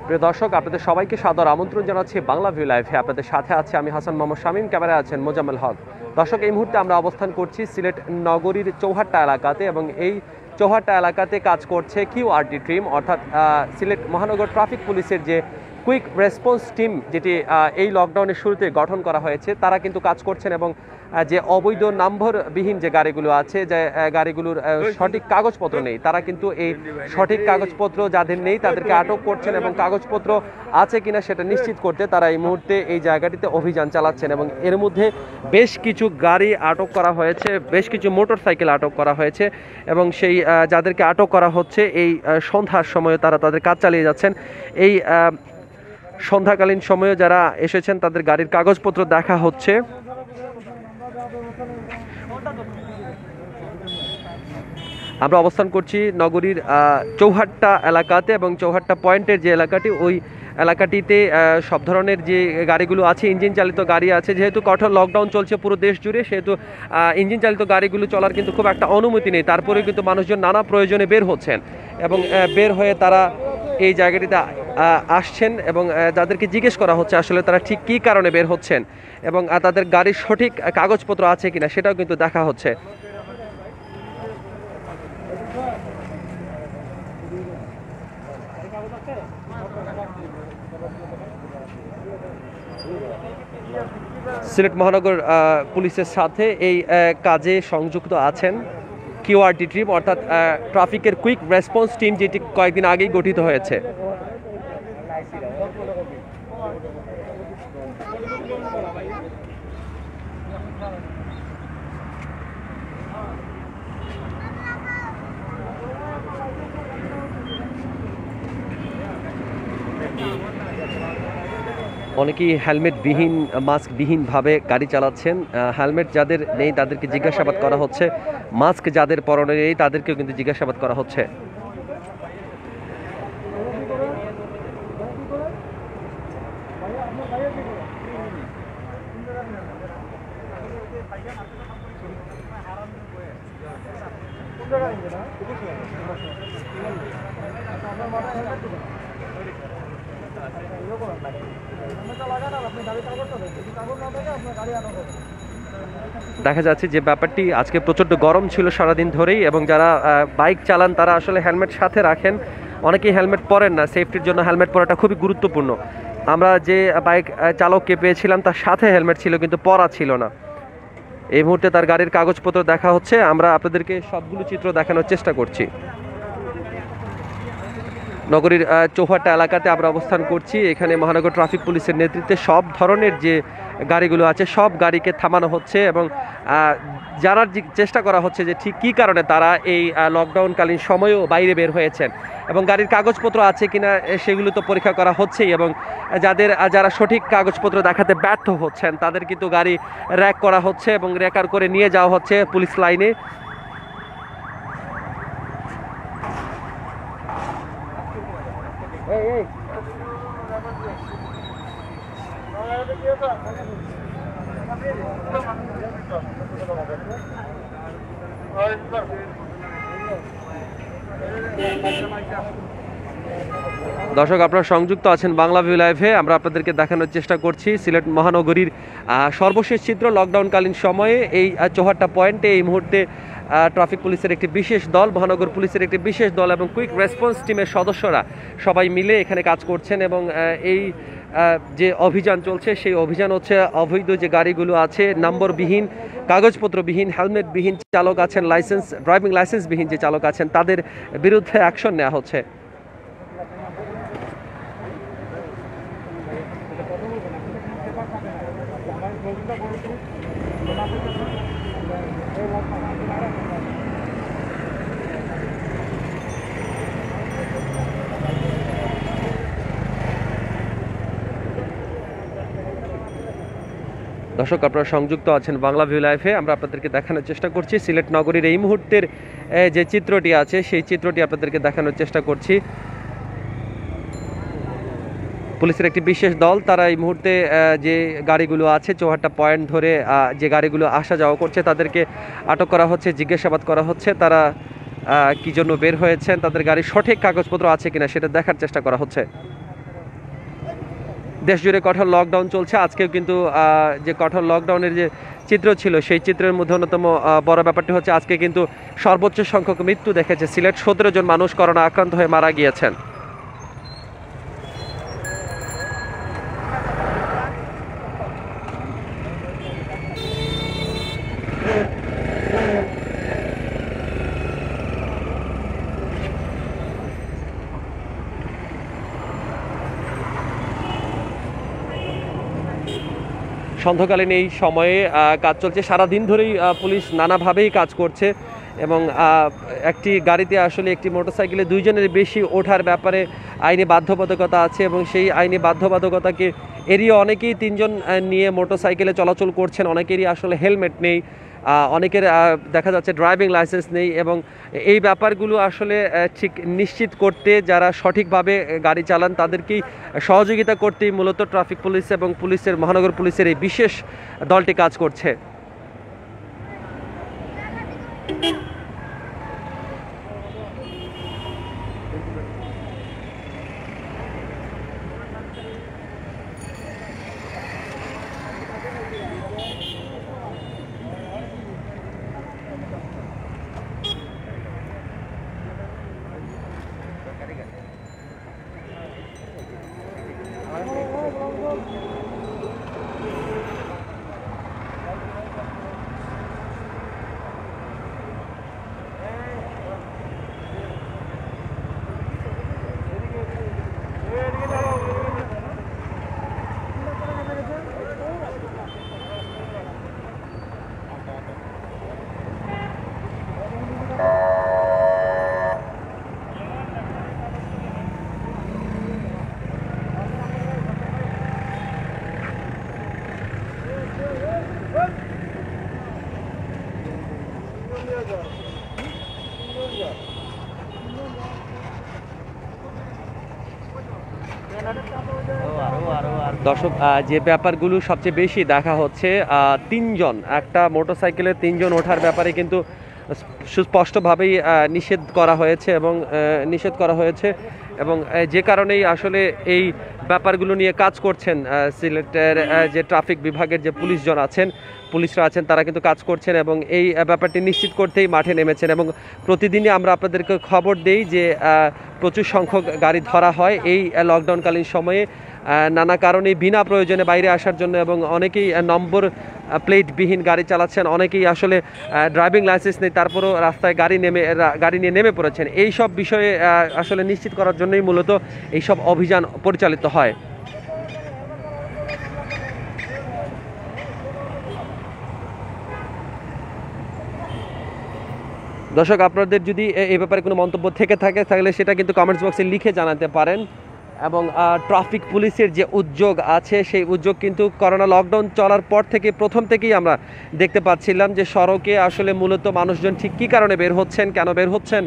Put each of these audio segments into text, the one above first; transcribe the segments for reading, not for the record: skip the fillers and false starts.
প্রিয় দর্শক, আপনাদের সবাইকে সাদর আমন্ত্রণ জানাচ্ছি বাংলা ভিউ লাইভে। আপনাদের সাথে আছে আমি হাসান মোহাম্মদ শামীম, ক্যামেরায় আছেন মোজাম্মেল হক। দর্শক, এই মুহূর্তে আমরা অবস্থান করছি সিলেট নগরীর চৌহাট্টা এলাকাতে এবং এই চৌহাট্টা এলাকাতে কাজ করছে কিউআরটি টিম, অর্থাৎ সিলেট মহানগর ট্রাফিক পুলিশের যে কুইক রেসপন্স টিম, যেটি এই লকডাউনের শুরুতে গঠন করা হয়েছে, তারা কিন্তু কাজ করছেন এবং যে অবৈধ নম্বরবিহীন যে গাড়িগুলো আছে, যে গাড়িগুলোর সঠিক কাগজপত্র নেই, তারা কিন্তু এই সঠিক কাগজপত্র যাদের নেই তাদেরকে আটক করছেন এবং কাগজপত্র আছে কিনা সেটা নিশ্চিত করতে তারা এই মুহূর্তে এই জায়গাটিতে অভিযান চালাচ্ছেন। এবং এর মধ্যে বেশ কিছু গাড়ি আটক করা হয়েছে, বেশ কিছু মোটরসাইকেল আটক করা হয়েছে এবং সেই যাদেরকে আটক করা হচ্ছে এই সন্ধ্যার সময়ে তারা তাদের কাজ চালিয়ে যাচ্ছেন। এই সন্ধ্যাকালীন সময়ে যারা এসেছেন তাদের গাড়ির কাগজপত্র দেখা হচ্ছে। আমরা অবস্থান করছি নগরীর চৌহাট্টা এলাকাতে এবং চৌহাট্টা পয়েন্টের যে এলাকাটি, ওই এলাকাটিতে সব ধরনের যে গাড়িগুলো আছে, ইঞ্জিন চালিত গাড়ি আছে। যেহেতু কঠোর লকডাউন চলছে পুরো দেশ জুড়ে, সেহেতু ইঞ্জিন চালিত গাড়িগুলো চলার কিন্তু খুব একটা অনুমতি নেই। তারপরে কিন্তু মানুষজন নানা প্রয়োজনে বের হচ্ছেন এবং বের হয়ে তারা এই জায়গাটিতে আসছেন এবং যাদেরকে জিজ্ঞেস করা হচ্ছে আসলে তারা ঠিক কী কারণে বের হচ্ছেন এবং তাদের গাড়ির সঠিক কাগজপত্র আছে কিনা সেটাও কিন্তু দেখা হচ্ছে। সিলেট মহানগর পুলিশের সাথে এই কাজে সংযুক্ত আছেন কিউআরটি টিম, অর্থাৎ ট্রাফিকের কুইক রেসপন্স টিম, যেটি কয়েকদিন আগেই গঠিত হয়েছে। অনেকেই হেলমেটবিহীন, মাস্কবিহীনভাবে গাড়ি চালাচ্ছেন। হেলমেট যাদের নেই তাদেরকে জিজ্ঞাসাবাদ করা হচ্ছে, মাস্ক যাদের পরনে নেই তাদেরকেও কিন্তু জিজ্ঞাসাবাদ করা হচ্ছে। দেখা যাচ্ছে যে ব্যাপারটি আজকে প্রচণ্ড গরম ছিল সারাদিন ধরেই এবং যারা বাইক চালান তারা আসলে হেলমেট সাথে রাখেন। অনেকেই হেলমেট পরেন না, সেফটির জন্য হেলমেট পরাটা খুবই গুরুত্বপূর্ণ। আমরা যে বাইক চালককে পেয়েছিলাম তার সাথে হেলমেট ছিল কিন্তু পরা ছিল না। এই মুহূর্তে তার গাড়ির কাগজপত্র দেখা হচ্ছে। আমরা আপনাদেরকে সবগুলো চিত্র দেখানোর চেষ্টা করছি। নগরীর চৌহাট্টা এলাকাতে আমরা অবস্থান করছি। এখানে মহানগর ট্রাফিক পুলিশের নেতৃত্বে সব ধরনের যে গাড়িগুলো আছে সব গাড়িকে থামানো হচ্ছে এবং জানার চেষ্টা করা হচ্ছে যে ঠিক কী কারণে তারা এই লকডাউনকালীন সময়েও বাইরে বের হয়েছেন এবং গাড়ির কাগজপত্র আছে কিনা সেগুলো তো পরীক্ষা করা হচ্ছেই এবং যারা সঠিক কাগজপত্র দেখাতে ব্যর্থ হচ্ছেন তাদের কিন্তু গাড়ি র্যাক করা হচ্ছে এবং র্যাকার করে নিয়ে যাওয়া হচ্ছে পুলিশ লাইনে। দর্শক, আপনারা সংযুক্ত আছেন বাংলা ভিউ লাইভে। আমরা আপনাদেরকে দেখানোর চেষ্টা করছি সিলেট মহানগরীর সর্বশেষ চিত্র। লকডাউনকালীন সময়ে এই চৌহাট্টা পয়েন্টে এই মুহূর্তে ট্রাফিক পুলিশের একটি বিশেষ দল, মহানগর পুলিশের একটি বিশেষ দল এবং কুইক রেসপন্স টিমের সদস্যরা সবাই মিলে এখানে কাজ করছেন এবং এই যে অভিযান চলছে সেই অভিযান হচ্ছে অবৈধ যে গাড়িগুলো আছে, নম্বরবিহীন, কাগজপত্রবিহীন, হেলমেটবিহীন চালক আছেন, ড্রাইভিং লাইসেন্সবিহীন যে চালক আছেন তাদের বিরুদ্ধে অ্যাকশন নেওয়া হচ্ছে। দর্শক, আপনারা সংযুক্ত আছেন বাংলা ভিউ লাইভে। আমরা আপনাদেরকে দেখানোর চেষ্টা করছি সিলেট নগরীর এই মুহূর্তের যে চিত্রটি আছে সেই চিত্রটি আপনাদেরকে দেখানোর চেষ্টা করছি। পুলিশের একটি বিশেষ দল তারা এই মুহূর্তে যে গাড়িগুলো আছে চৌহাট্টা পয়েন্ট ধরে যে গাড়িগুলো আসা যাওয়া করছে তাদেরকে আটক করা হচ্ছে, জিজ্ঞাসাবাদ করা হচ্ছে তারা কি জন্য বের হয়েছেন, তাদের গাড়ির সঠিক কাগজপত্র আছে কিনা সেটা দেখার চেষ্টা করা হচ্ছে। দেশ জুড়ে কঠোর লকডাউন চলছে। আজকেও কিন্তু যে কঠোর লকডাউনের যে চিত্র ছিল সেই চিত্রের মধ্যে অন্যতম বড় ব্যাপারটি হচ্ছে আজকে কিন্তু সর্বোচ্চ সংখ্যক মৃত্যু দেখেছে সিলেট। 17 জন মানুষ করোনা আক্রান্ত হয়ে মারা গিয়েছেন। সন্ধ্যাকালীন এই সময়ে কাজ চলছে, সারাদিন ধরেই পুলিশ নানাভাবেই কাজ করছে এবং একটি গাড়িতে আসলে একটি মোটরসাইকেলে 2 জনের বেশি ওঠার ব্যাপারে আইনি বাধ্যবাধকতা আছে এবং সেই আইনি বাধ্যবাধকতাকে এড়িয়ে অনেকেই 3 জন নিয়ে মোটরসাইকেলে চলাচল করছেন। অনেকেরই আসলে হেলমেট নেই, অনেকের দেখা যাচ্ছে ড্রাইভিং লাইসেন্স নেই এবং এই ব্যাপারগুলো আসলে ঠিক নিশ্চিত করতে যারা সঠিকভাবে গাড়ি চালান তাদেরকেই সহযোগিতা করতেই মূলত ট্রাফিক পুলিশ এবং মহানগর পুলিশের এই বিশেষ দলটি কাজ করছে। দর্শক, যে ব্যাপারগুলো সবচেয়ে বেশি দেখা হচ্ছে 3 জন একটা মোটরসাইকেলে 3 জন ওঠার ব্যাপারে কিন্তু সুস্পষ্টভাবেই নিষেধ করা হয়েছে এবং যে কারণেই আসলে এই ব্যাপারগুলো নিয়ে কাজ করছেন সিলেটের যে ট্রাফিক বিভাগের যে পুলিশরা আছেন তারা কিন্তু কাজ করছেন এবং এই ব্যাপারটি নিশ্চিত করতেই মাঠে নেমেছেন এবং প্রতিদিনই আমরা আপনাদেরকে খবর দেই যে প্রচুর সংখ্যক গাড়ি ধরা হয় এই লকডাউনকালীন সময়ে নানা কারণে বিনা প্রয়োজনে বাইরে আসার জন্য এবং অনেকেই নম্বর প্লেটবিহীন গাড়ি চালাচ্ছেন, অনেকেই আসলে ড্রাইভিং লাইসেন্স নেই তারপরেও রাস্তায় গাড়ি নিয়ে নেমে পড়েছেন। এই সব বিষয়ে আসলে নিশ্চিত করার জন্যই মূলত এইসব অভিযান পরিচালিত হয়। দর্শক, আপনাদের যদি এই ব্যাপারে কোনো মন্তব্য থেকে থাকে তাহলে সেটা কিন্তু কমেন্টস বক্সে লিখে জানাতে পারেন এবং ট্রাফিক পুলিশের যে উদ্যোগ আছে সেই উদ্যোগ কিন্তু করোনা লকডাউন চলার পর থেকে প্রথম থেকেই আমরা দেখতে পাচ্ছিলাম যে সড়কে আসলে মূলত মানুষজন ঠিক কী কারণে বের হচ্ছেন, কেন বের হচ্ছেন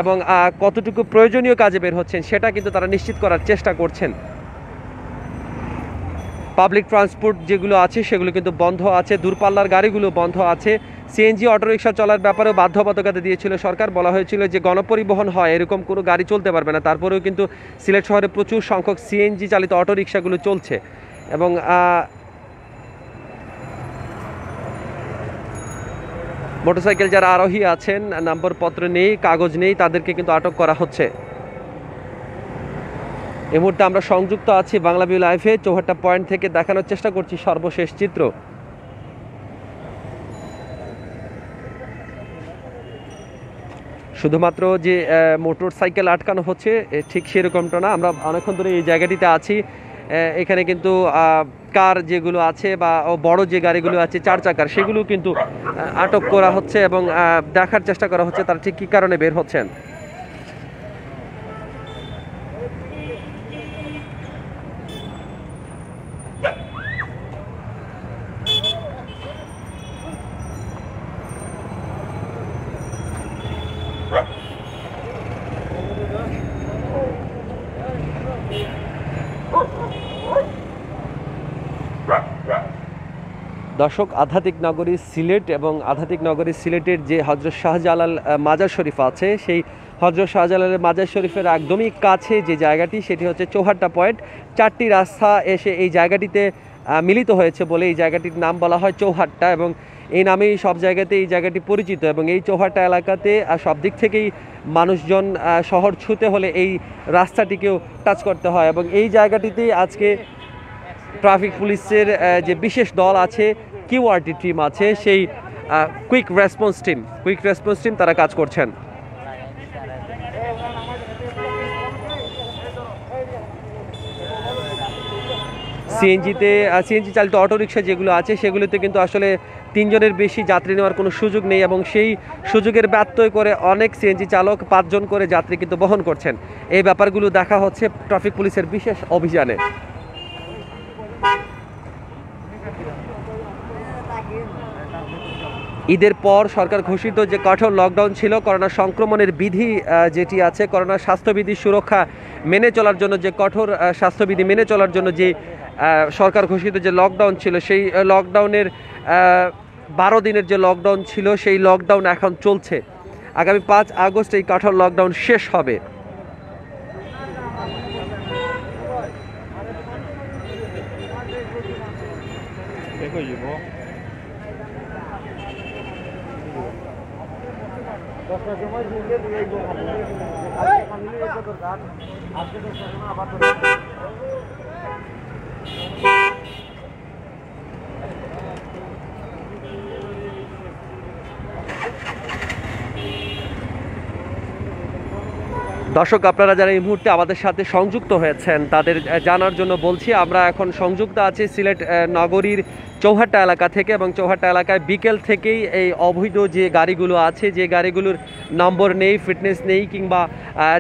এবং কতটুকু প্রয়োজনীয় কাজে বের হচ্ছেন সেটা কিন্তু তারা নিশ্চিত করার চেষ্টা করছেন। পাবলিক ট্রান্সপোর্ট যেগুলো আছে সেগুলো কিন্তু বন্ধ আছে, দূরপাল্লার গাড়িগুলো বন্ধ আছে। সিএনজি অটোরিকশা চলার ব্যাপারেও বাধ্যবাধকতা দিয়েছিল সরকার, বলা হয়েছিল যে গণপরিবহন হয় এরকম কোনো গাড়ি চলতে পারবে না। তারপরেও কিন্তু সিলেট শহরে প্রচুর সংখ্যক সিএনজি চালিত অটোরিকশাগুলো চলছে এবং মোটরসাইকেল যারা আরোহী আছেন, নম্বরপত্র নেই, কাগজ নেই, তাদেরকে কিন্তু আটক করা হচ্ছে। এই মুহূর্তে আমরা সংযুক্ত আছি বাংলাভিউ লাইভে চৌহাট্টা পয়েন্ট থেকে, দেখানোর চেষ্টা করছি সর্বশেষ চিত্র। শুধুমাত্র যে মোটর সাইকেল আটকানো হচ্ছে ঠিক সেরকমটা না, আমরা অনেকক্ষণ ধরে এই জায়গাটিতে আছি। এখানে কিন্তু কার যেগুলো আছে বা বড় যে গাড়িগুলো আছে 4 চাকার সেগুলো কিন্তু আটক করা হচ্ছে এবং দেখার চেষ্টা করা হচ্ছে তারা ঠিক কী কারণে বের হচ্ছেন। দর্শক, আধ্যাত্মিক নগরী সিলেট এবং আধ্যাত্মিক নগরী সিলেটের যে হযরত শাহজালাল মাজার শরীফ আছে সেই হযরত শাহজালালের মাজার শরীফের একদমই কাছে যে জায়গাটি সেটি হচ্ছে চৌহাট্টা পয়েন্ট। 4টি রাস্তা এসে এই জায়গাটিতে মিলিত হয়েছে বলে এই জায়গাটির নাম বলা হয় চৌহাট্টা, এবং এই নামেই সব জায়গাতে এই জায়গাটি পরিচিত। এবং এই চৌহাট্টা এলাকাতে সব দিক থেকেই মানুষজন শহর ছুতে হলে এই রাস্তাটিকেও টাচ করতে হয়, এবং এই জায়গাটিতেই আজকে ট্রাফিক পুলিশের যে বিশেষ দল আছে, কিউআরটি টিম আছে, সেই কুইক রেসপন্স টিম তারা কাজ করছেন। সিএনজি চালিত অটোরিকশা যেগুলো আছে সেগুলোতে কিন্তু আসলে 3 জনের বেশি যাত্রী নেওয়ার কোনো সুযোগ নেই, এবং সেই সুযোগের ব্যত্যয় করে অনেক সিএনজি চালক 5 জন করে যাত্রী কিন্তু বহন করছেন। এই ব্যাপারগুলো দেখা হচ্ছে ট্রাফিক পুলিশের বিশেষ অভিযানে। ঈদের পর সরকার ঘোষিত যে কঠোর লকডাউন ছিল, করোনা সংক্রমণের বিধি যেটি আছে, করোনা স্বাস্থ্যবিধি সুরক্ষা মেনে চলার জন্য যে কঠোর স্বাস্থ্যবিধি মেনে চলার জন্য যে সরকার ঘোষিত যে লকডাউন ছিল, সেই লকডাউনের 12 দিনের যে লকডাউন ছিল সেই লকডাউন এখন চলছে। আগামী 5 আগস্ট এই কঠোর লকডাউন শেষ হবে। দর্শক, আপনারা যারা এই মুহূর্তে আমাদের সাথে সংযুক্ত হয়েছেন তাদের জানার জন্য বলছি, আমরা এখন সংযুক্ত আছি সিলেট নগরীর চৌহাট্টা এলাকা থেকে, এবং চৌহাট্টা এলাকায় বিকেল থেকেই এই অবৈধ যে গাড়িগুলো আছে, যে গাড়িগুলোর নম্বর নেই, ফিটনেস নেই, কিংবা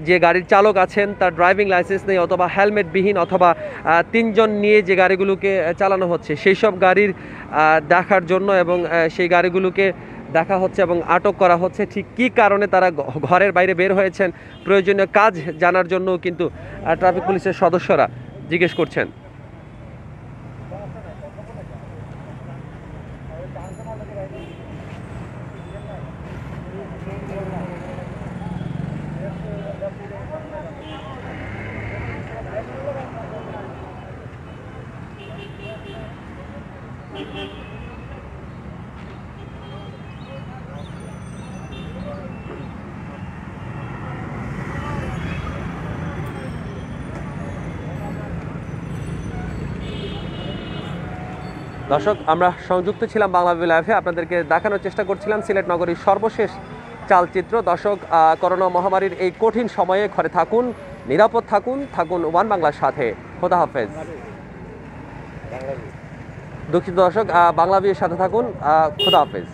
যে গাড়ির চালক আছেন তার ড্রাইভিং লাইসেন্স নেই, অথবা হেলমেটবিহীন, অথবা 3 জন নিয়ে যে গাড়িগুলোকে চালানো হচ্ছে সেই সব গাড়ির দেখার জন্য, এবং সেই গাড়িগুলোকে দেখা হচ্ছে এবং আটক করা হচ্ছে। ঠিক কী কারণে তারা ঘরের বাইরে বের হয়েছেন প্রয়োজনীয় কাজ জানার জন্য কিন্তু ট্রাফিক পুলিশের সদস্যরা জিজ্ঞেস করছেন। দর্শক, আমরা সংযুক্ত ছিলাম বাংলাভিউ লাইভে, আপনাদেরকে দেখানোর চেষ্টা করছিলাম সিলেট নগরীর সর্বশেষ চালচিত্র। দর্শক, করোনা মহামারীর এই কঠিন সময়ে ঘরে থাকুন, নিরাপদ থাকুন, ওয়ান বাংলার সাথে। খোদা হাফেজ। দুঃখিত দর্শক, বাংলাভিউর সাথে থাকুন। খোদা হাফেজ।